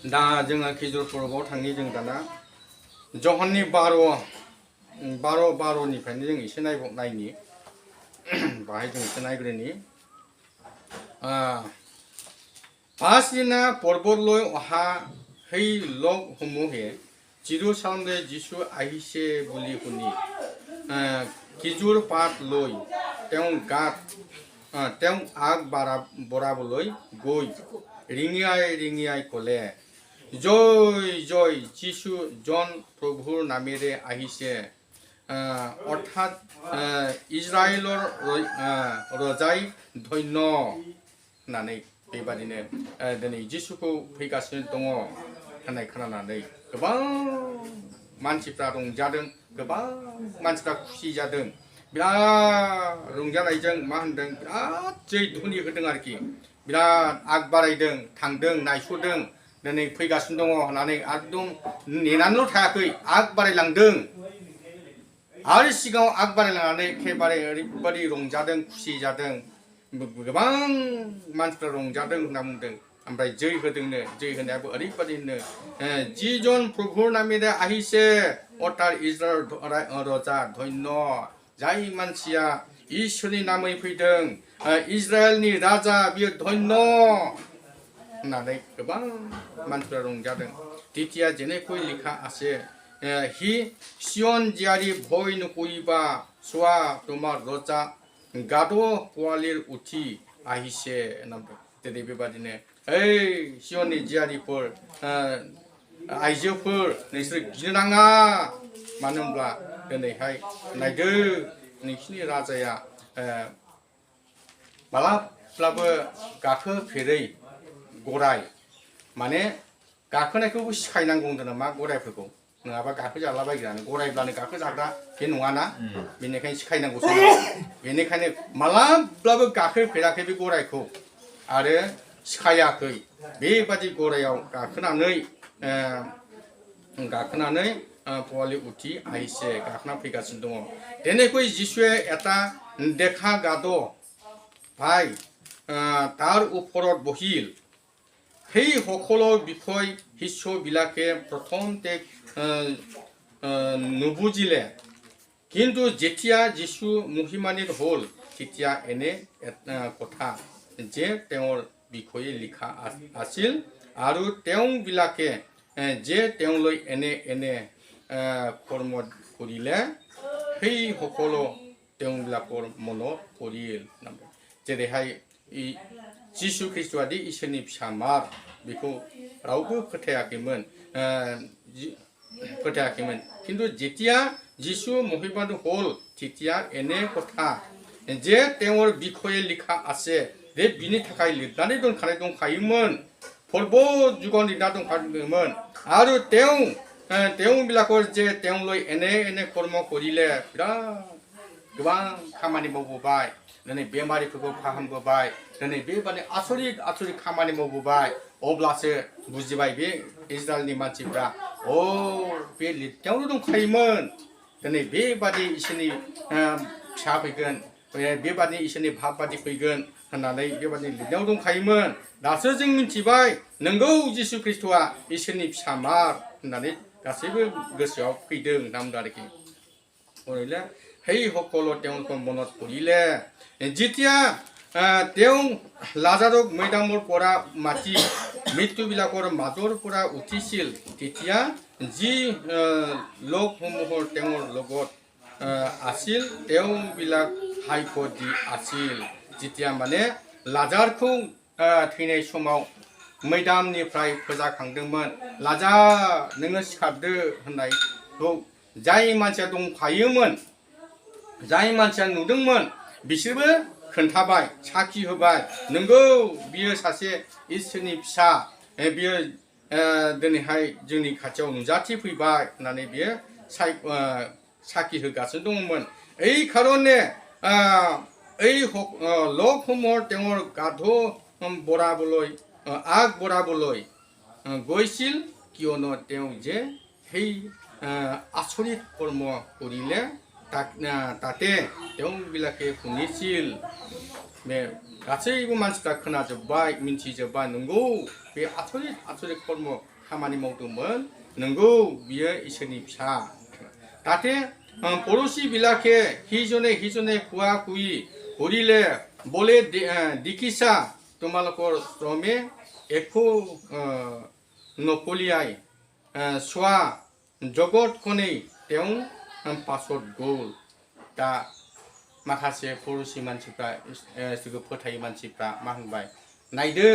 दा जोङो खिजुर परबाव थांनि जों दाना जहननि 12निफ्रायनो जों एसे नायनि बाहाय जों एसे नायग्रोनि फार्स्टदिना परबतलय अहा है लग हुमुहे जिरुसालामदे जिसु आहिसे बुलि हुनि खिजुर पात लय तें गात तें आग बराबलय गय रिङियाय कले জয় জয় যিশু জন প্ৰভুৰ নামেৰে আহিছে অৰ্থাৎ ইজৰাইলৰ ৰজাই ধন্য होननानै बेबादिनो दिनै जिसुखौ फैगासिनो दङ होननाय खोनानानै गोबां मानसिफ्रा रंजादों गोबां मानसिफ्रा खुसि जादों बिराद रंजानायजों मा होनदों बिराद जै धुनि होदों आरोखि बिराद आग बारायदों थांदों नायस'दों दिनै फैगासिनो दङ होननानै एकदम नेनानैल' थायाखै आग बारायलांदों आरो सिगाङाव आग बारायलांनानै एखेबारे ओरैबादि रंजादों खुसि जादों गोबां मानसिफ्रा रंजादों होनना बुंदों ओमफ्राय जै होदोंनो जै होनायाबो ओरैबादिनो जिजन प्रभुर नामेरे আহিছে अर्थात इजराइल रजा धन्य जाय मानसिया इसोरनि नामै फैदों इजराइलनि राजा बियो धन्य होननानै गोबां मानसिफ्रा रंजादों द्वितीया जेनेकुइ लिखा আছে हि सियन जियारि भय नकइबा सुवा तोमार रजा गाद' पोवालिर उथि आहिसे होनना दिनै बेबादिनो ओइ सियननि जियारिफोर आइजोफोर नोंसोर गिनो नाङा मानो होनब्ला दिनैहाय नायदो नोंसिनि राजाया मालाब्लाबो गाखोफेरै गराय माने गाखोनायखौबो सिखायनांगौ होनदों नामा गरायफोरखौ नङाबा गाखोजालाबायग्रानो गरायब्लानो गाखोजाग्रा बे नङाना बेनिखायनो सिखायनांगौ बेनिखायनो मालाब्लाबो गाखोफेराखै बे गरायखौ आरो सिखायाखै बेबादि गरायाव गाखोनानै पोवालि उथि आहिছে गाखोना फैगासिनो दङ তেনেকৈ যিশুৱে এটা দেখা গাদ পাই তাৰ ওপৰত বহিল সেই সকলৰ বিষয় শিষ্যবিলাকে প্ৰথমতে নুবুজিলে কিন্তু যেতিয়া যিশু মহিমান্বিত হ'ল তেতিয়া এনে কথা যে তেওঁৰ বিষয়ে লিখা আছিল আৰু তেওঁবিলাকে যে তেওঁলৈ এনে কৰ্ম কৰিলে সেই সকলো তেওঁবিলাকৰ মনত পৰিল जेरैहाय जिसु ख्रिस्ट'आदि इसोरनि फिसामार बेखौ रावबो फोथायाखैमोन खिन्थु जेतिया जिसु महिमान्वित হ'ল তেতিয়া এনে কথা যে তেওঁৰ বিষয়ে লিখা আছে बे बिनि थाखाय लिरनानै दंखायोमोन परबत जुगाव लिरना दंखायोमोन आरो তেওঁবিলাকৰ जे তেওঁলৈ एने कर्म কৰিলে बिराद गोबां खामानि मावबोबाय दिनै बेमारिफोरखौ फाहामबोबाय दिनै बेबादि आसरित खामानि मावबोबाय अब्लासो बुजिबाय बे इजराइलनि मानसिफ्रा बे लिरनायावनो दंखायोमोन दिनै बेबादि इसोरनि फिसा फैगोन बेबादि इसोरनि भाब बादि फैगोन होननानै बेबादि लिरनायाव दंखायोमोन दासो जों मिथिबाय नंगौ जिसु ख्रिस्ट'आ इसोरनि फिसामार होननानै गासैबो गोसोआव फैदों होनना बुंदों आरोखि फरायले সেই সকলো তেওঁলোকৰ মনত পৰিলে যেতিয়া তেওঁ লাজাৰক মৈদামৰ পৰা মাতি মৃত্যুবিলাকৰ মাজৰ পৰা উঠিছিল তেতিয়া যি লোকসমূহৰ তেওঁৰ লগত আছিল তেওঁবিলাক সাক্ষ্য দি আছিল যেতিয়া মানে লাজাरखौ थैनाय समाव मैदामनिफ्राय फोजाखांदोंमोन लाजार नोङो सिखारदो होननायखौ जाय मानसिया दंफायोमोन जाय मानसिया नुदोंमोन बिसोरबो खोन्थाबाय साखि होबाय नंगौ बियो सासे इसोरनि फिसा बियो दिनैहाय जोंनि खाथियाव नुजाथि फैबाय होननानै बियो साखि होगासिनो दंमोन এই কারণে এই লোকসমূহৰ তেওঁৰ গাধ বৰাবলৈ আগ বৰাবলৈ গৈছিল কিয়নো তেওঁ যে সেই আচৰিত কৰ্ম কৰিলে তাতে তেওঁবিলাকে শুনিছিল बे गासैबो मानसिफ्रा खोनाजोब्बाय मिन्थिजोब्बाय नंगौ बे आसरित कर्म खामानि मावदोंमोन नंगौ बियो इसोरनि फिसा ताते पड़ोसी বিলাকে সিজনে কুয়া কুই কৰিলে বলে দেখিছা তোমালোকৰ শ্ৰমে একো নকলিয়াই চোৱা জগতখনেই তেওঁ পাছত গ'ল दा माखासे पड़ोसी मानसिफ्रा इसोरखौ फोथायै मानसिफ्रा मा होनबाय नायदो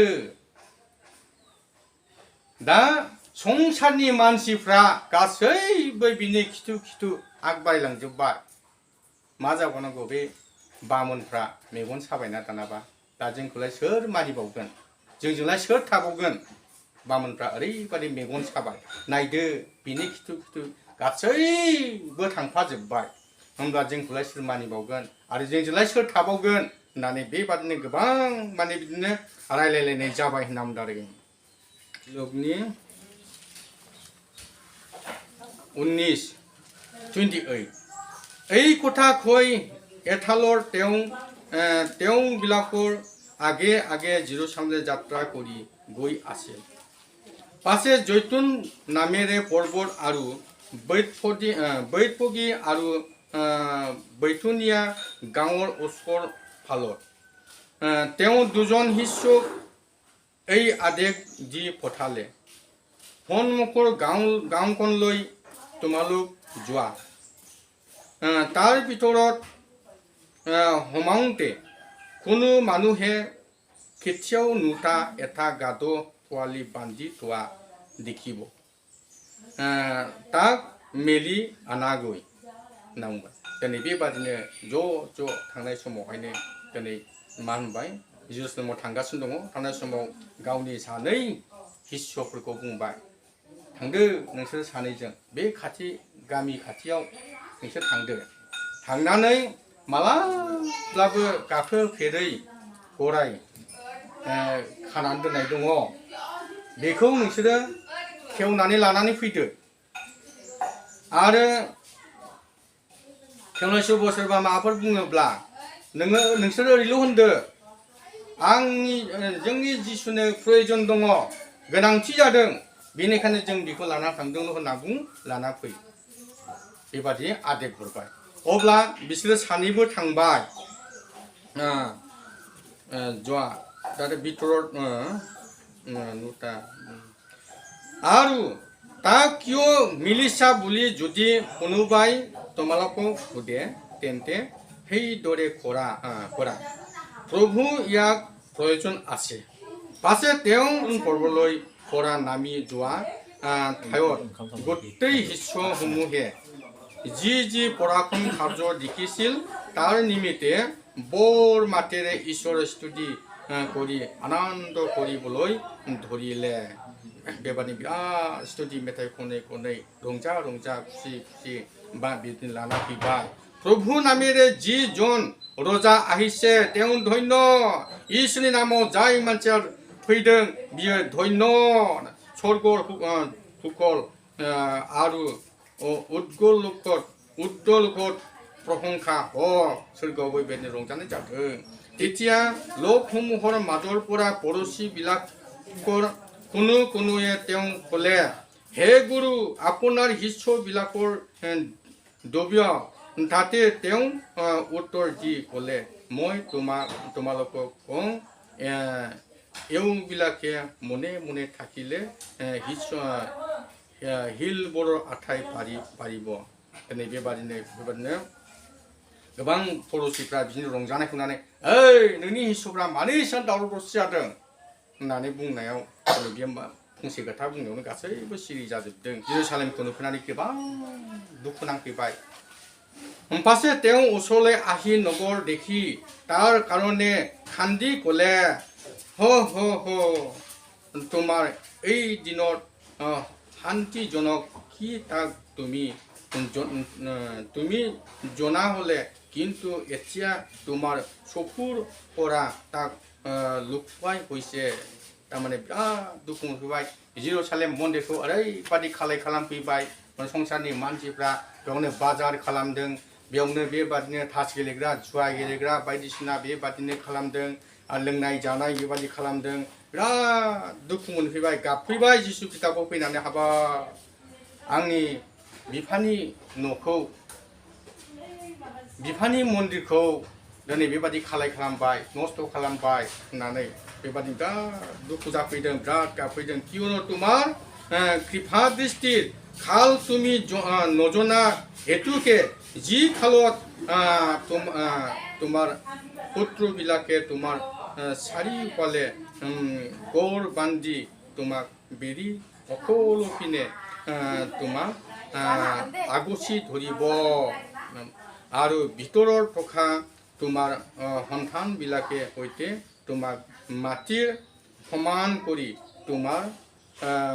दा संसारनि मानसिफ्रा गासैबो बिनि खिथु खिथु आगबायलांजोब्बाय मा जाबावनांगौ बे बामोनफ्रा मेगन साबायना दानाबा दा जोंखौलाय सोर मानिबावगोन जोंजोंलाय सोर थाबावगोन बामोनफ्रा ओरैबादि मेगन साबाय नायदो बिनि खिथु खिथु गासैबो थांफाजोब्बाय होमब्ला जोंखौलाय सोर मानिबावगोन आरो जोंजोंलाय सोर थाबावगोन होननानै बेबादिनो गोबां माने बिदिनो रायलायलायनाय जाबाय होनना बुंदों आरो लोगनि 19:28 এই কথা কৈ এঠালৰ তেওঁ বিলাকৰ আগে আগে জেৰুসালেমলৈ যাত্ৰা কৰি গৈ আছিল পাছে জৈতুন নামেৰে পৰ্বত আৰু বৈতপগী আৰু বৈতুনিয়া গাঁৱৰ ওচৰ ফালত তেওঁ দুজন শিষ্যক এই আদেশ দি পঠালে সন্মুখৰ গাঁওখনলৈ তোমালোক যোৱা তাৰ ভিতৰত সোমাওঁতে কোনো মানুহে কেতিয়াও নুঠা এটা গাধ পোৱালি বান্ধি থোৱা দেখিব তাক মেলি আনাগৈ नांबाय दिनै बेबादिनो ज' थांनाय समावहायनो दिनै मा होनबाय जेरुसालेमाव थांगासिनो दङ थांनाय समाव गावनि सानै शिष्यफोरखौ बुंबाय थांदो नोंसोर सानैजों बे गामि खाथियाव नोंसोर थांदो थांनानै मालाब्लाबो गाखोफेरै गराय खानानै दोननाय दङ बेखौ नोंसोरो खेवनानै लानानै फैदो आरो खेवनाय समाव सोरबा माबाफोर बुङोब्ला नोंसोरो ओरैल' होनदो जोंनि जिसुनो प्रयजन दङ गोनांथि जादों बेनिखायनो जों बेखौ लाना थांदों होनना लाना फै बेबादि आदेश हरबाय अब्ला बिसोरो सानैबो थांबाय ज'आ दा ভিতৰত নুটা আৰু তাক কিয় মিলিছা বুলি যদি কোনোবাই তোমালোকক সোধে তেন্তে সেইদৰে কৰা প্ৰভু ইয়াক প্ৰয়োজন আছে পাছে তেওঁ পৰ্বতলৈ পৰা নামি যোৱা ঠাইত গোটেই শিষ্যসমূহে যি পৰাক্ৰম কাৰ্য দেখিছিল তাৰ নিমিত্তে বৰ মাতেৰে ঈশ্বৰৰ স্তুতি কৰি আনন্দ কৰিবলৈ ধৰিলে बेबादि बिराद स्टुडि मेथाइ खनै रंजा खुसि बा बिदिनो लाना फैबाय प्रभु नामेरे जि जन रजा আহিছে তেওঁ ধন্য इसोरनि नामाव जाय मानसिया फैदों बियो धन्य स्वर्ग हुकल आरो उद्दलकत प्रशंसा सोरगोआव बेबायदिनो रंजानाय जाथों তেতিয়া লোকসমূহৰ মাজৰ পৰা পৰচি বিলাকৰ কোনোৱে তেওঁ ক'লে হে গুৰু আপোনাৰ শিষ্যবিলাকৰ দব্য তাতে তেওঁ উত্তৰ দি ক'লে মই তোমালোকক কওঁ এওঁবিলাকে মনে মনে থাকিলে শিলবোৰৰ আঠাই পাৰিব दिनै बेबादिनो गोबां पड़ोसिफ्रा बिदिनो रंजानायखौ नुनानै ओइ नोंनि हिस्स'फ्रा मानो एसेबां दावराव दावसि जादों होननानै बुंनायाव बे फंसे खोथा बुंनायावनो गासैबो सिरि जाजोबदों जेरुसालेमखौ नुफैनानै गोबां दुखु नांफैबाय পাছে তেওঁ ওচৰলৈ আহি নগৰ দেখি তাৰ কাৰণে কান্দি ক'লে তোমাৰ এই দিনত শান্তিজনক কি তাক তুমি জনা হ'লে কিন্তু এতিয়া তোমাৰ চকুৰ পৰা তাক লুকুৱাই হৈছে तारमाने बिराद दुखु मोनफैबाय जेरुसालेम मन्दिरखौ ओरैबादि खालामफैबाय संसारनि मानसिफ्रा बेयावनो बाजार खालामदों बेयावनो बेबादिनो थास गेलेग्रा जुवा गेलेग्रा बायदिसिना बेबादिनो खालामदों लोंनाय जानाय बेबादि खालामदों बिराद दुखु मोनफैबाय गाबफैबाय जिसु खृष्टआव फैनानै हाबा आंनि बिफानि न'खौ बिफानि मन्दिरखौ दिनै बेबादि खालामबाय नस्थ' खालामबाय होननानै बेबादि बिराद दुखु जाफैदों बिराद गाबफैदों कियनो तुम्हार कृपा दृष्टिर खाल तुमी नजना हेतुके जी खाলত तुम्हार पुत्र বিলাকে তোমার চাৰিওফালে গৌৰ বান্ধি তোমাক বেৰি সকলো পিনে তোমাক আগচি ধৰিব আৰু ভিতৰৰ থকা তোমাৰ সন্তানবিলাকে সৈতে তোমাক মাটিৰ সমান কৰি তোমাৰ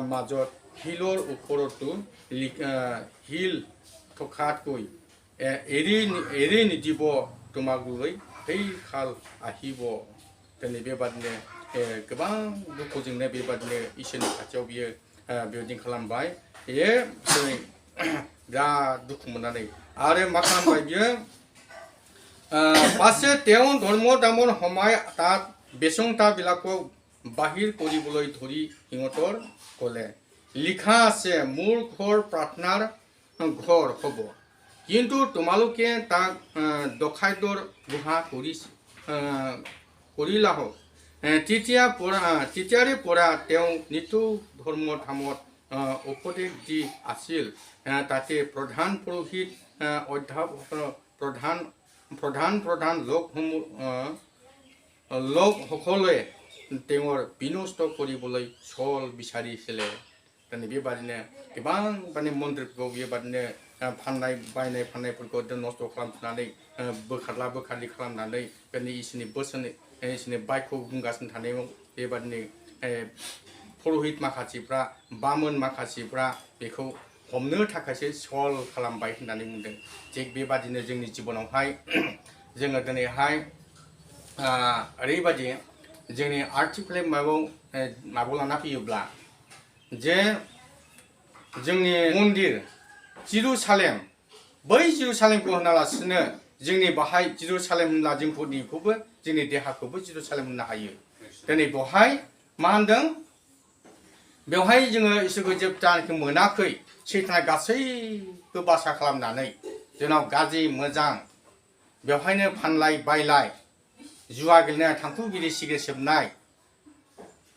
মাজত শিলৰ ওপৰতো শিল থকাতকৈ এৰি নিদিব তোমাক লৈ সেই খাল আহিব दिनै बेबादिनो गोबां दुखुजोंनो बेबादिनो इसोरनि खाथियाव बियो बेबायदि खालामबाय दिनै बिराद दुखु मोननानै आरो मा खालामबाय बियो পাছে তেওঁ ধৰ্ম দামৰ সময় তাত বেচংতা বিলাকক বাহিৰ কৰিবলৈ ধৰি সিহঁতৰ ক'লে লিখা আছে মোৰ ঘৰ প্ৰাৰ্থনাৰ ঘৰ হ'ব কিন্তু তোমালোকে তাক ডকাইতৰ গুহা কৰিলাহ তেতিয়াৰে পৰা তেওঁ নিতু ধৰ্ম ধামত উপদেশ দি আছিল তাতে প্ৰধান পুৰোহিত অধ্যাপক প্ৰধান লোকসকলে তেওঁৰ বিনষ্ট কৰিবলৈ চল বিচাৰিছিলে दिनै बेबादिनो गोबां माने मन्दिरफोरखौ बेबादिनो फाननाय बायनाय फाननायफोरखौ नस्थ' खालामनानै बोखारलि खालामनानै दिनै इसोरनि बोसोन इसोरनि बायखौ बुंगासिनो थानायाव बेबादिनो पुरहित माखासेफ्रा बामोन माखासेफ्रा बेखौ हमनो थाखायसो सल खालामबाय होननानै बुंदों थिग बेबादिनो जोंनि जिबनावहाय जोङो दिनैहाय ओरैबादि जोंनि आर्टिफिसियेल माबायाव लाना फैयोब्ला जे जोंनि मन्दिर जेरुसालेम बै जेरुसालेमखौ होनालासिनो जोंनि बाहाय जेरुसालेम होनब्ला जोंखौबो जोंनि देहाखौबो जेरुसालेम होननो हायो दिनै बेवहाय मा होनदों बेवहाय जोङो इसोरखौ जेब्लानाखि मोनाखै सैताना गासैबो बासा खालामनानै जोंनाव गाज्रि मोजां बेवहायनो फानलाय बायलाय जुवा गेलेनाय थांखु बिरि सिगारेट सोबनाय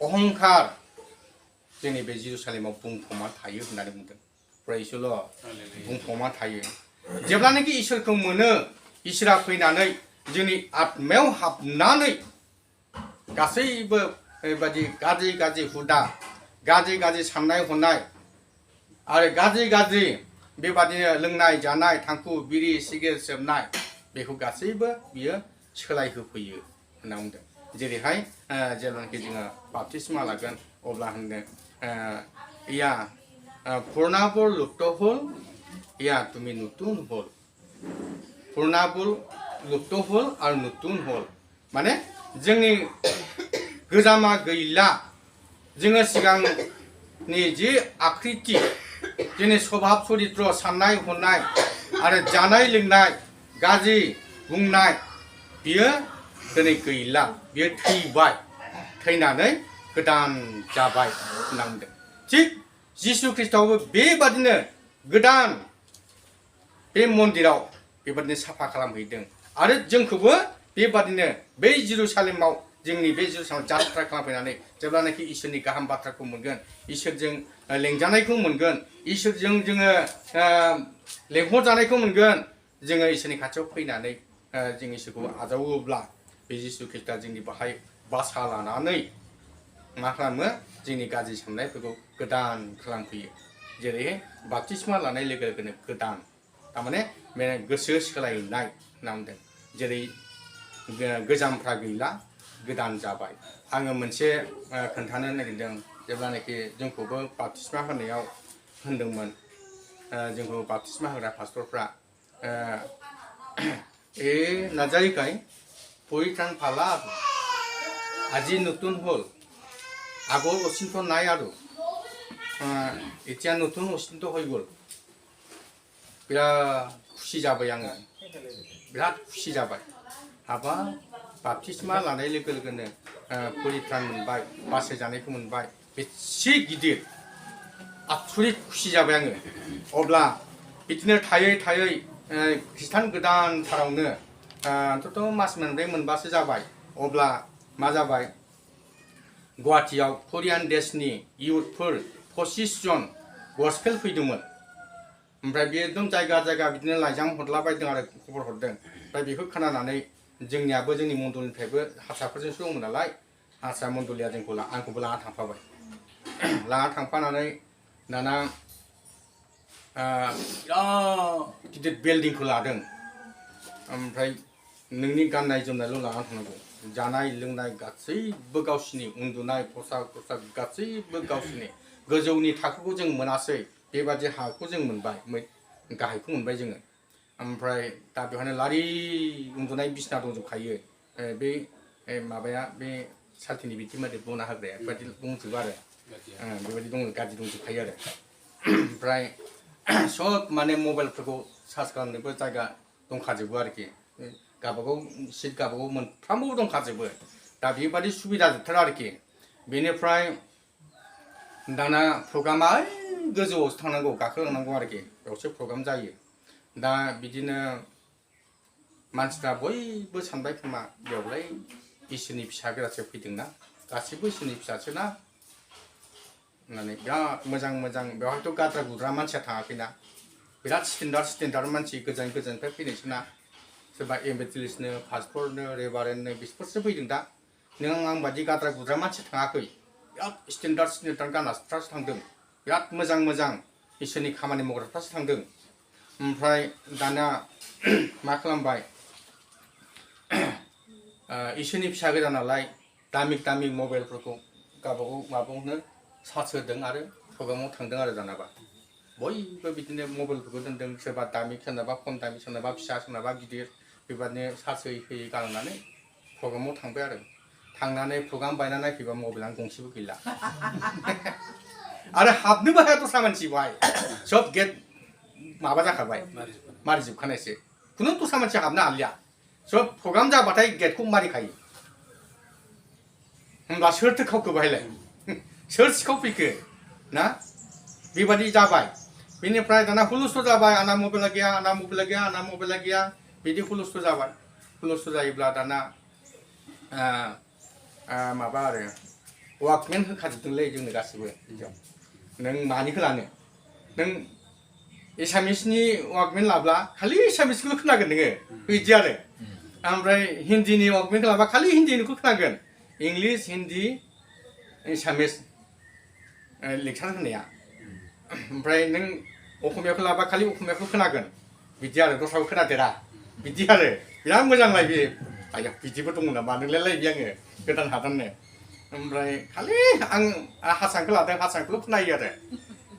अहंखार जोंनि बे जेरुसालेमाव बुंफबना थायो होननानै बुंदों प्रेज द लर्ड बुंफबना थायो जेब्लानाखि इसोरखौ मोनो इसोरा फैनानै जोंनि आत्मायाव हाबनानै गासैबो बेबादि गाज्रि हुदा गाज्रि साननाय हनाय आरो गाज्रि बेबादिनो लोंनाय जानाय थांखु बिरि सिगारेट सोबनाय बेखौ गासैबो बियो सोलायहोफैयो होनना बुंदों जेरैहाय जेब्लानाखि जोङो बाप्तिस्मा लागोन अब्ला होनदों ইয়া পুৰণাবোৰ লুপ্ত হ'ল ইয়া তুমি নতুন হ'ল পুৰণাবোৰ লুপ্ত হ'ল আৰু নতুন হ'ল মানে जोंनि गोजामा गैला जोङो सिगांनि जि आखृति जोंनि स्वभाब चरित्र साननाय हनाय आरो जानाय लोंनाय गाज्रि बुंनाय बियो दिनै गैला बियो थैबाय थैनानै गोदान जाबाय होनना बुंदों थिग जिसु ख्रिस्टआवबो बेबादिनो गोदान बे मन्दिराव बेबादिनो साफा खालामहैदों आरो जोंखौबो बेबादिनो बै जेरुसालेमाव जोंनि बे जेरुसालेमाव जात्रा खालामफैनानै जेब्लानाखि इसोरनि गाहाम बाथ्राखौ मोनगोन इसोरजों लेंजानायखौ मोनगोन इसोरजों जोङो लेंहरजानायखौ मोनगोन जोङो इसोरनि खाथियाव फैनानै जों इसोरखौ आजावोब्ला बे जिसु ख्रिस्टआ जोंनि बाहाय बासा लानानै मा खालामो जोंनि गाज्रि साननायफोरखौ गोदान खालामफैयो जेरै बाप्तिस्मा लानाय लोगो लोगोनो गोदान थारमाने गोसो सोलायनाय होनना बुंदों जेरै गोजामफ्रा गैला गोदान जाबाय आङो मोनसे खोन्थानो नागिरदों जेब्लानाखि जोंखौबो बाप्तिस्मा होनायाव होनदोंमोन जोंखौ बाप्तिस्मा होग्रा पास्टरफ्रा নাজাৰিকাই পৰিত্ৰাণ পালা আজি নতুন হ'ল আগৰ অচিন্ত নাই আৰু এতিয়া নতুন অচিন্ত হৈ গ'ল বিৰাট खुसि जाबाय आङो बिराद खुसि जाबाय हाबा बाप्तिस्मा लानाय लोगो लोगोनो परित्रान मोनबाय बासायजानायखौ मोनबाय बेसे गिदिर आसुरित खुसि जाबाय आङो अब्ला बिदिनो थायै थायै खृष्टान गोदानथारावनो अन्तत मास मोनब्रै मोनबासो जाबाय अब्ला मा जाबाय गुवाहाटीयाव कोरियान देशनि इयुथफोर 25 जन गस्पेल फैदोंमोन ओमफ्राय बे एकदम जायगा जायगा बिदिनो लाइजाम हरलाबायदों आरो खबर हरदों ओमफ्राय बेखौ खोनानानै जोंनियाबो जोंनि मण्डलनिफ्रायबो हारसाफोरजोंसो दंमोन नालाय हारसा मण्डलिया जोंखौ आंखौबो लाना थांफाबाय लाना थांफानानै दाना बिराद गिदिर बिल्डिंखौ लादों ओमफ्राय नोंनि गाननाय जोमनायल' लाना थांनांगौ जानाय लोंनाय गासैबो गावसिनि उन्दुनाय खसाब गासैबो गावसिनि गोजौनि थाखोखौ जों मोनासै बेबादि हाखौ जों मोनबाय गाहायखौ मोनबाय जोङो ओमफ्राय दा बेवहायनो लारि उन्दुनाय बिसिना दंजोबखायो बे माबाया बे साल्थिनि बिथिंबादि बना होग्राया बेबादि दंजोबो आरो बेबादि दङ गाज्रि दंजोबखायो आरो ओमफ्राय सब माने मबाइलफोरखौ चार्ज खालामनोबो जायगा दंखाजोबो आरोखि गावबागाव सिट गावबागाव मोनफ्रामबो दंखाजोबो दा बेबादि सुबिदा जोबथार आरोखि बेनिफ्राय दाना प्रग्रामा गोजौआवसो थांनांगौ गाखोलांनांगौ आरोखि बेयावसो प्रग्राम जायो दा बिदिनो मानसिफ्रा बयबो सानबाय खोमा बेयावलाय इसोरनि फिसा गोदासो फैदोंना गासिबो इसोरनि फिसासोना होननानै बिराद मोजां मोजां बेवहायथ' गाद्रा गुद्रा मानसिया थाङाखैना बिराद स्टेन्डार्ड मानसि गोजान गोजाननिफ्राय फैनायसोना सोरबा एम्बेसिडरनो पासपर्टनो रेभारेन्टनो बिसोरसो फैदों दा नों आं बादि गाद्रा गुद्रा मानसि थाङाखै बिराद स्टेन्डार्ड गानग्राफ्रासो थांदों बिराद मोजां मोजां इसोरनि खामानि मावग्राफ्रासो थांदों ओमफ्राय दाना मा खालामबाय इसोरनि फिसा गोजा नालाय दामिक मबाइलफोरखौ गावबागाव माबायावनो चार्ज होदों आरो प्रग्रामाव थांदों आरो दानाबा बयबो बिदिनो मबाइलफोरखौ दोनदों सोरबा दामिक सोरनाबा खम दामिक सोरनाबा फिसा सोरनाबा गिदिर बेबादिनो चार्ज होयै गालांनानै प्रग्रामाव थांबाय आरो थांनानै प्रग्राम बायना नायफैबा मबाइलानो गंसेबो गैला आरो हाबनोबो हाया दस्रा मानसि बाहाय सब गेट माबा जाखाबाय मारिजोबखानायसो खुनु दस्रा मानसि हाबनो हालिया सब प्रग्राम जाबाथाय गेटखौ मारिखायो होमब्ला सोरथो खावखो बाहायलाय सोर सिखाव फैखो ना बेबादि जाबाय बेनिफ्राय दाना हुलुस्थुल जाबाय आंना मबाइला गैया बिदि हुलुस्थुल जाबाय हुलुस्थुल जायोब्ला दाना माबा आरो वाकमेन होखाजोबदोंलै जोंनो गासिबो नों मानिखौ लानो नों एसामिसनि वाकमेन लाब्ला खालि एसामिसखौल' खोनागोन नोङो बिदि आरो ओमफ्राय हिन्दीनि वाकमेनखौ लाब्ला खालि हिन्दीनिखौ खोनागोन इंलिस हिन्दी एसामिस लेक्सार होनाया ओमफ्राय नों असमियाखौ लाबा खालि असमियाखौ खोनागोन बिदि आरो दस्राखौ खोनादेरा बिदि आरो बिराद मोजांलाय बे आया बिदिबो दङ नामा नोंलायलायबाय आङो गोदान हादाननो ओमफ्राय खालि आं हारसाखौ लादों हारसाखौल' खोनायो आरो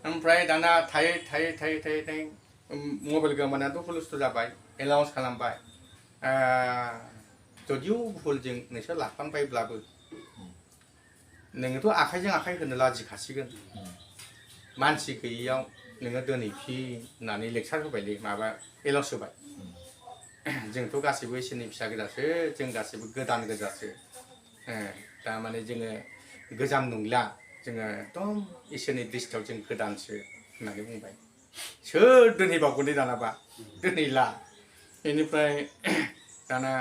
ओमफ्राय दाना थायै मबाइल गोमानायाथ' हुलुस्थुल जाबाय एनाउन्स खालामबाय जदिय' भुलजों नोंसोर लाफ्लांबायब्लाबो नोङोथ' आखाइजों आखाइ होनो लाजिखासिगोन मानसि गैयैयाव नोङो दोनहैफि होननानै लेक्सार होबायलै माबा एनाउन्स होबाय जोंथ' गासैबो इसोरनि फिसा गोजासो जों गासैबो गोदान गोजासो थारमाने जोङो गोजाम नंला जोङो एकदम इसोरनि दृष्टियाव जों गोदानसो होननानै बुंबाय सोर दोनहैबावगोन दानाबा दोनहैला बेनिफ्राय दाना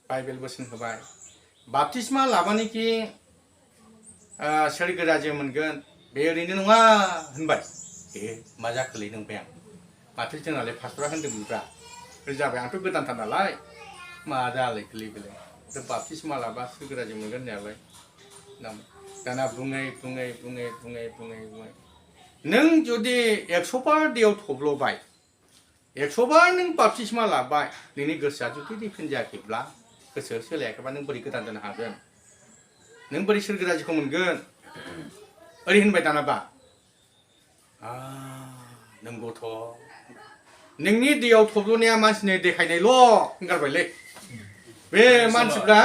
बाइबेल बोसोन होबाय बाप्तिस्मा लाबानोखि सोर गोदाजो मोनगोन बे ओरैनो नङा होनबाय मा जाखोलै नंबाय आं माथो जोंनालाय पास्टरा होनदोंमोनब्रा ओरै जाबाय आंथ' गोदानथार नालाय मा जालायखोलै बेलाय बाप्तिस्मा लाबा सोर गोदाजो मोनगोन होननायालाय दाना बुङै नों जुदि 100 बार दैयाव थब्ल'बाय 100 बार नों बाप्तिस्मा लाबाय नोंनि गोसोआ जुदि डिफेन्ड जायाखैब्ला गोसो सोलायाखैबा नों बोरै गोदान जानो हागोन नों बोरै सोर गोदाजिखौ मोनगोन ओरै होनबाय दानाबा नंगौथ' नोंनि दैयाव थब्ल'नाया मानसिनि देखायनायल' होनगारबायलै बे मानसिफ्रा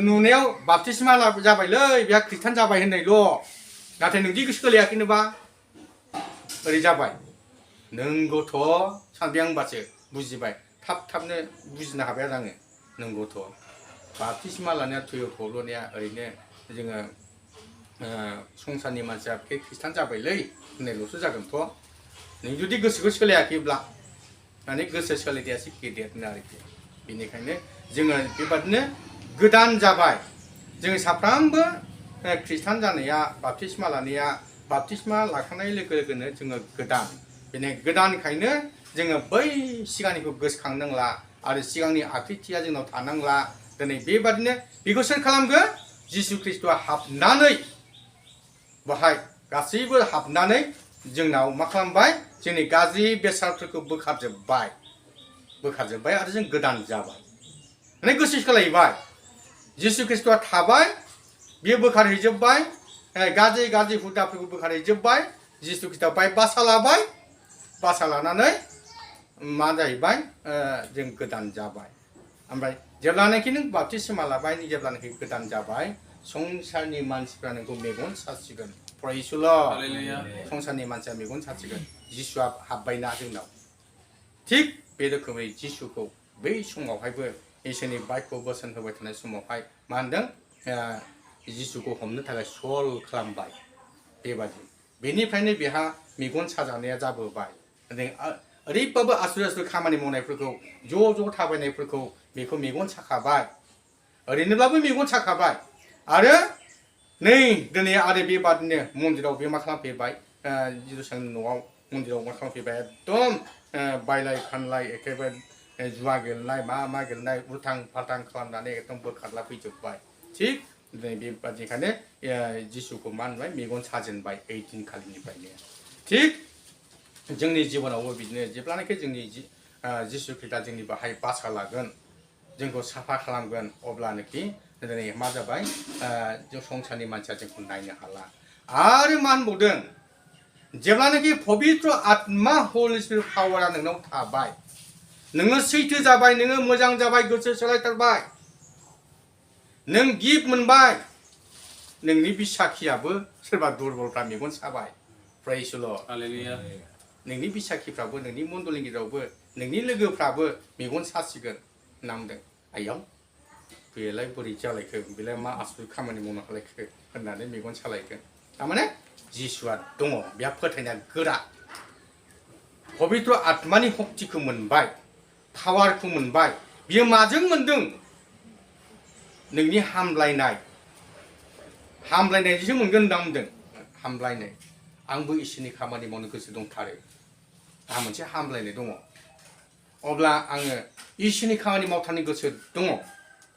नुनायाव बाप्तिस्मा जाबायलै बेहा खृष्टान जाबाय होननायल' नाथाय नोंदि गोसो सोलायाखैनोबा ओरै जाबाय नंगौथ' सानबाय आं होनबासो बुजिबाय थाबनो बुजिनो हाबाय आरो आङो नंगौथ' बाप्तिस्मा लानाया थुयो थौल'नाया ओरैनो जोङो संसारनि मानसिया बे खृष्टान जाबायलै होननायल'सो जागोनथ' नों जुदि गोसोखौ सोलायाखैब्ला माने गोसो सोलायनायासो गेदेरनो आरोखि बेनिखायनो जोङो बेबादिनो गोदान जाबाय जों साफ्रोमबो खृष्टान जानाया बाप्तिस्मा लानाया बाप्तिस्मा लाखांनाय लोगो लोगोनो जोङो गोदान बेनि गोदानखायनो जोङो बै सिगांनिखौ गोसोखांनांला आरो सिगांनि आखुथिया जोंनाव थानांला दिनै बेबादिनो बेखौ सोर खालामगोन जिसु ख्रिस्ट'आ हाबनानै बाहाय गासैबो हाबनानै जोंनाव मा खालामबाय जोंनि गाज्रि बेसादफोरखौ बोखारजोब्बाय आरो जों गोदान जाबाय माने गोसो सोलायबाय जिसु ख्रिस्ट'आ थाबाय बियो बोखारहैजोब्बाय गाज्रि हुदाफोरखौ बोखारहैजोब्बाय जिसु ख्रिस्ट'आ बाय बासा लानानै मा जाहैबाय जों गोदान जाबाय ओमफ्राय जेब्लानाखि नों बाप्तिस्मा लाबाय जेब्लानाखि गोदान जाबाय संसारनि मानसिफ्रा नोंखौ मेगन सासिगोन प्रेइज द लर्ड संसारनि मानसिया मेगन सासिगोन जिसुआ हाबबायना जोंनाव थिग बे रोखोमै जिसुखौ बै समावहायबो इसोरनि बाइकखौ बोसोन होबाय थानाय समावहाय मा होनदों जिसुखौ हमनो थाखाय सल खालामबाय बेबादि बेनिफ्रायनो बेहा मेगन साजानाया जाबोबाय ओरैबाबो आसुर खामानि मावनायफोरखौ ज' थाबायनायफोरखौ बेखौ मेगन साखाबाय ओरैनोब्लाबो मेगन साखाबाय आरो नै दिनै आरो बेबादिनो मन्दिराव बे मा खालामफैबाय जिसुनि न'आव मन्दिराव मा खालामफैबाय एकदम बायलाय फानलाय एखेबारे जुवा गेलेनाय मा गेलेनाय उल्थां फाल्थां खालामनानै एकदम बोखारला फैजोब्बाय थिग दिनै बेबादिखायनो जिसुखौ मा होनबाय मेगन साजेनबाय ओइ दिनखालिनिफ्रायनो थिग जोंनि जिबनावबो बिदिनो जेब्लानाखि जोंनि जिसु ख्रिस्टआ जोंनि बाहाय बासा लागोन जोंखौ साफा खालामगोन अब्लानोखि दिनै मा जाबाय जों संसारनि मानसिया जोंखौ नायनो हाला आरो मा होनबावदों जेब्लानाखि पबित्र आत्मा हलि स्पिरिट पावारा नोंनाव थाबाय नोङो सैथो जाबाय नोङो मोजां जाबाय गोसो सोलायथारबाय नों गिफ्ट मोनबाय नोंनि बिसाखियाबो सोरबा दुरबलफ्रा मेगन साबाय प्रेइज द लर्ड हालेलुया नोंनि बिसाखिफ्राबो नोंनि मण्डलनि गेजेरावबो नोंनि लोगोफ्राबो मेगन सासिगोन नामदों आइयाव बेलाय बोरै जालायखो बेलाय मा आसुर खामानि मावनो हालायखो होननानै मेगन सालायगोन थारमाने जिसुआ दङ बेहा फोथायनाया गोरा पबित्र आत्मानि शक्तिखौ मोनबाय पावारखौ मोनबाय बियो माजों मोनदों नोंनि हामलायनायजोंसो मोनगोन होनना बुंदों हामलायनाय आंबो इसोरनि खामानि मावनो गोसो दंथारो आंहा मोनसे हामलायनाय दङ अब्ला आङो इसोरनि खामानि मावथारनो गोसो दङ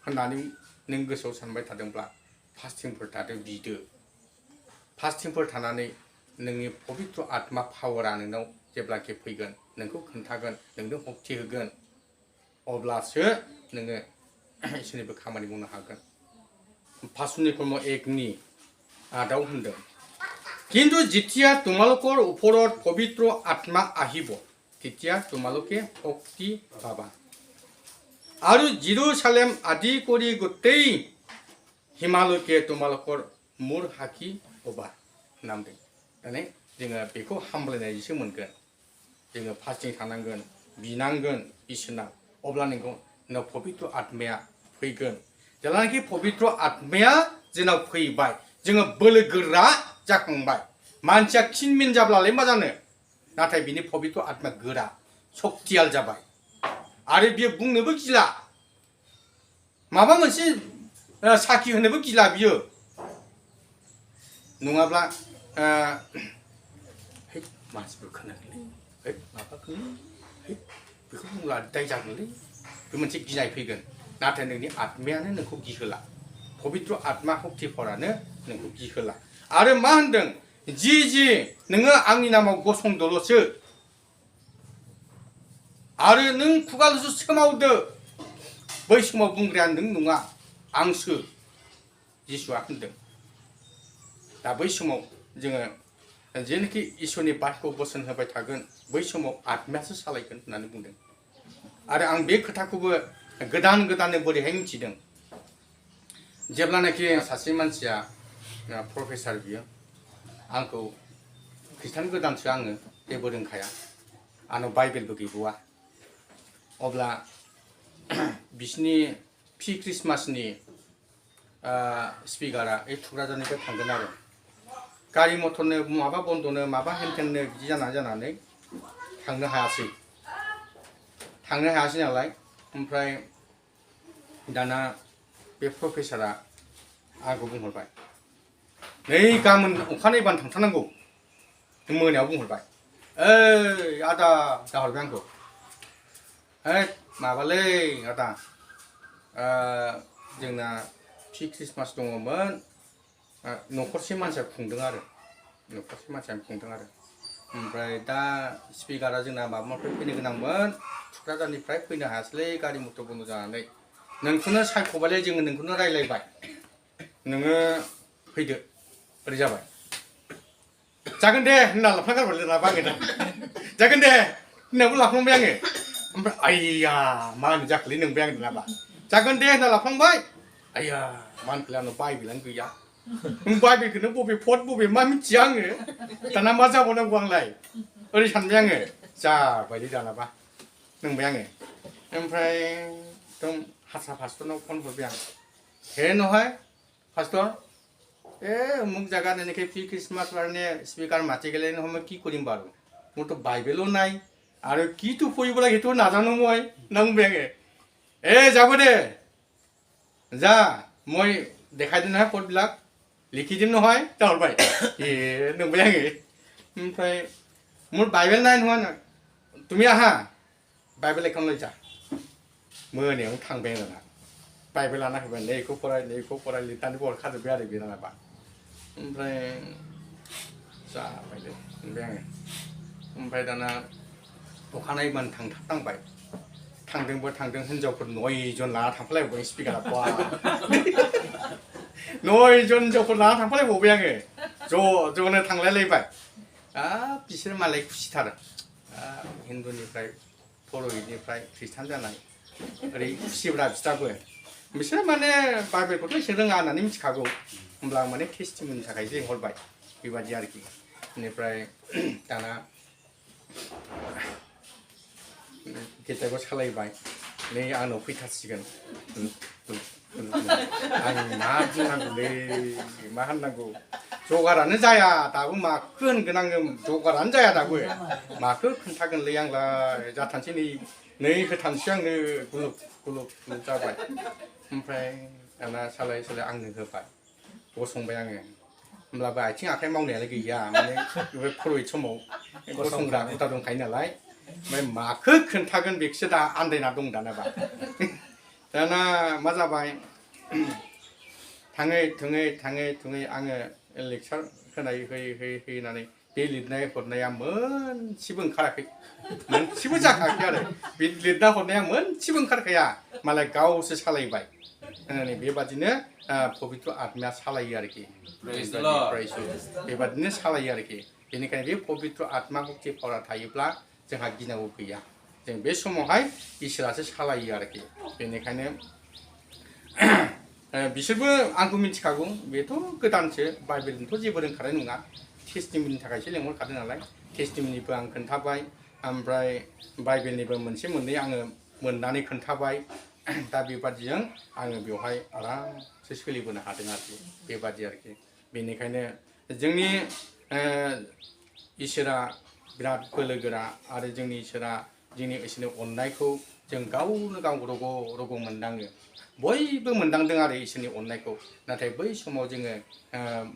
होननानै नों गोसोआव सानबाय थादोंब्ला फास्टिंफोर थादो बिदो फास्टिंफोर थानानै नोंनि पबित्र आत्मा पावारा नोंनाव जेब्लाखि फैगोन नोंखौ खोन्थागोन नोंनो शक्ति होगोन अब्लासो नोङो इसोरनिबो खामानि मावनो हागोन पासुनि कर्म 1नि 8 होनदों কিন্তু যেতিয়া তোমালোকৰ ওপৰত পবিত্ৰ আত্মা আহিব তেতিয়া তোমালোকে শক্তি পাবা আৰু জেৰুসালেম আদি কৰি গোটেই হিমালয়কে তোমালোকৰ মোৰ সাক্ষী হ'বা नामदों माने जोङो बेखौ हामलायनायजोंसो मोनगोन जोङो फास्टिं थानांगोन बिनांगोन इसोरनाव अब्ला नोंनाव पबित्र आत्माया फैगोन जेब्लानाखि पबित्र आत्माया जोंनाव फैबाय जोङो बोलो गोरा जाखांबाय मानसिया खिनमिन जाब्लालाय मा जानो नाथाय बिनि पबित्र आत्मा गोरा सक्तियाल जाबाय आरो बियो बुंनोबो गिला माबा मोनसे साखि होनोबो गिला बियो नङाब्ला मानसिफोर खोनागोनलै माबाखौनो बेखौ बुंला दाय जागोनलै बे मोनसे गिनाय फैगोन नाथाय नोंनि आत्मायानो नोंखौ गिहोला पबित्र आत्मा शक्तिफोरानो नोंखौ गिहोला आरो मा होनदों जि नोङो आंनि नामाव गसंदोल'सो आरो नों खुगाल'सो सोमावदो बै समाव बुंग्राया नों नङा आंसो जिसुआ होनदों दा बै समाव जोङो जेनोखि इसोरनि बाथ्राखौ बोसोन होबाय थागोन बै समाव आत्मायासो सालायगोन होननानै बुंदों आरो आं बे खोथाखौबो गोदानै बोरैहाय मिथिदों जेब्लानाखि सासे मानसिया प्रफेसार बियो आंखौ खृष्टान गोदानसो आङो जेबो रोंखाया आंनाव बाइबेलबो गैबावा अब्ला बिसिनि पि क्रिसमासनि स्पिकारा बे थुक्राझारनिफ्राय थांगोन आरो गारि मथरनो माबा बन्दनो माबा हेनथेननो बिदि जानानै थांनो हायासै नालाय ओमफ्राय दाना बे प्रफेसारा आंखौ बुंहरबाय नै गाबोन अखानायबानो थांथारनांगौ मोनायाव बुंहरबाय ओइ आदा जाहरबाय आंखौ माबालै आदा जोंना पि क्रिसमास दङमोन न'खरसे मानसिया खुंदों आरो ओमफ्राय दा स्पिकारा जोंना माबानिफ्राय फैनो गोनांमोन थुक्राझारनिफ्राय फैनो हायासैलै गारि मथर बन्द जानानै नोंखौनो सायख'बायलै जोङो नोंखौनो रायलायबाय नोङो फैदो ओरै जाबाय जागोन दे होनना लाफ्लांगारबाय दाबा आङो दा जागोन दे होननाबो लाफ्लांबाय आङो ओमफ्राय आइया मा होनो जाखोलै नंबाय आङो दानाबा जागोन दे होनना लाफ्लांबाय आइया मा होनखोलै आंनाव बाइबेलानो गैया बाइबेलखौनो बबे पद बबे मा मिथिया आङो दाना मा जाबावनांगौ आंलाय ओरै सानबाय आङो जाबायलै दानाबा नंबाय आङो ओमफ्राय एकदम हारसा पास्टरनाव फन हरबाय आं हे नहाय पास्टर অমুক জায়গা এনেকে পি ক্রিসমাস কাৰণে স্পিকাৰ মাতি গেলে নহয় মই কি কৰিম বাৰু মোৰতো বাইবেলো নাই আৰু কিটো কৰিব লাগে সেইটো নাজানো মই নংবে যাব দে যা মই দেখাই দিম নহয় পদবিলাক লিখি দিম নহয় তাহৰবাই নংबाय आङो ओमफ्राय মোৰ বাইবেল নাই নহয় তুমি আহা বাইবেল এখন লৈ যা मोनायाव थांबाय आं दाना बाइबेल लाना होबाय नैखौ फराय लिरनानै हरखाजोब्बाय आरो बे दानाबा ओमफ्राय जाबायलै होनबाय आङो ओमफ्राय दाना अखानायबानो थांथारनांबाय थांदों हिनजावफोर 9 जन लाना थांफालायबाय स्पिकारा बा 9 जन हिनजावफोर लाना थांफालायबावबाय आङो ज'नो थांलायलायबाय बिसोर मालाय खुसिथार हिन्दुनिफ्राय परहितनिफ्राय ख्रिस्टान जानाय ओरै खुसिब्रा बिस्राबो बिसोर माने बाइबेलखौथ' एसे रोङा होननानै मिथिखागौ होमब्ला माने टेस्टिमनि थाखाय लिंहरबाय बेबादि आरोखि बेनिफ्राय दाना गिर्जाखौ सालायबाय नै आंनाव फैथारसिगोन आं मा बुंनांगौलै मा होननांगौ जगारानो जाया दाबो माखौ होनगोन आङो जगारानो जाया दाबो माखौ खोन्थागोनलै आंलाय जाथारसै नै होथारसै आंनो गुलुब जाबाय ओमफ्राय दाना सालाय आंनो होबाय गसंबाय आङो होमब्लाबो आथिं आखाइ मावनायालाय गैया माने बे परहित समाव गसंग्रा हुदा दंखायो नालाय ओमफ्राय माखौ खोन्थागोन बेखौसो दा आन्दायना दं दानाबा दाना मा जाबाय थाङै आङो लेक्सार होनानै बे लिरनाय हरनाया मोनसेबो ओंखाराखै मोनसेबो जाखायाखै आरो बे लिरना हरनाया मोनसेबो ओंखारखाया मालाय गावसो सालायबाय होननानै बेबादिनो पबित्र आत्माया सालायो आरोखि बेबादिनो सालायो आरोखि बेनिखायनो बे पबित्र आत्मा भक्ति पावारा थायोब्ला जोंहा गिनांगौ गैया जों बे समावहाय इसोरासो सालायो आरोखि बेनिखायनो बिसोरबो आंखौ मिथिखागौ बेथ' गोदानसो बाइबेलनिथ' जेबो रोंखानाय नङा टेस्टिमनि थाखायसो लेंहरखादों नालाय टेस्टिमनिबो आं खोन्थाबाय ओमफ्राय बाइबेलनिबो मोनसे मोननै आङो मोननानै खोन्थाबाय दा बेबादिजों आङो बेवहाय आरामसे सोलिबोनो हादों आरोखि बेबादि आरोखि बेनिखायनो जोंनि इसोरा बिराद बोलोगोरा आरो जोंनि इसोरनि अननायखौ जों गावनो गाव रग' मोनदाङो बयबो मोनदांदों आरो इसोरनि अननायखौ नाथाय बै समाव जोङो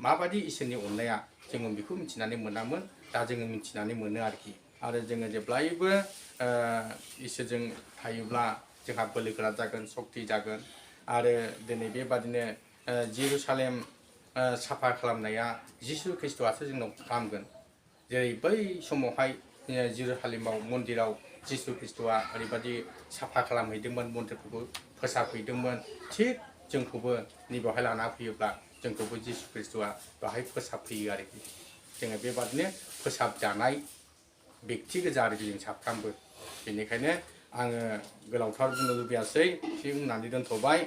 माबादि इसोरनि अननाया जोङो बेखौ मिथिनानै मोनामोन दा जोङो मिथिनानै मोनो आरोखि आरो जोङो जेब्लायबो इसोरजों थायोब्ला जोंहा बोलोगोरा जागोन सक्ति जागोन आरो दिनै बेबादिनो जेरुसालेम साफा खालामनाया जिसु ख्रिस्ट'आसो जोंनाव खालामगोन जेरै बै समावहाय जेरुसालेमाव मन्दिराव जिसु ख्रिस्ट'आ ओरैबादि साफा खालामहैदोंमोन मन्दिरफोरखौ फोसाबहैदोंमोन थिग जोंखौबो नैबेवहाय लाना फैयोब्ला जोंखौबो जिसु ख्रिस्ट'आ बेवहाय फोसाबफैयो आरोखि जोङो बेबादिनो फोसाबजानाय बेक्ति गोजा आरोखि जों साफ्रामबो बेनिखायनो आङो गोलावथार बुंनो लुबैयासै एसे बुंनानै दोनथ'बाय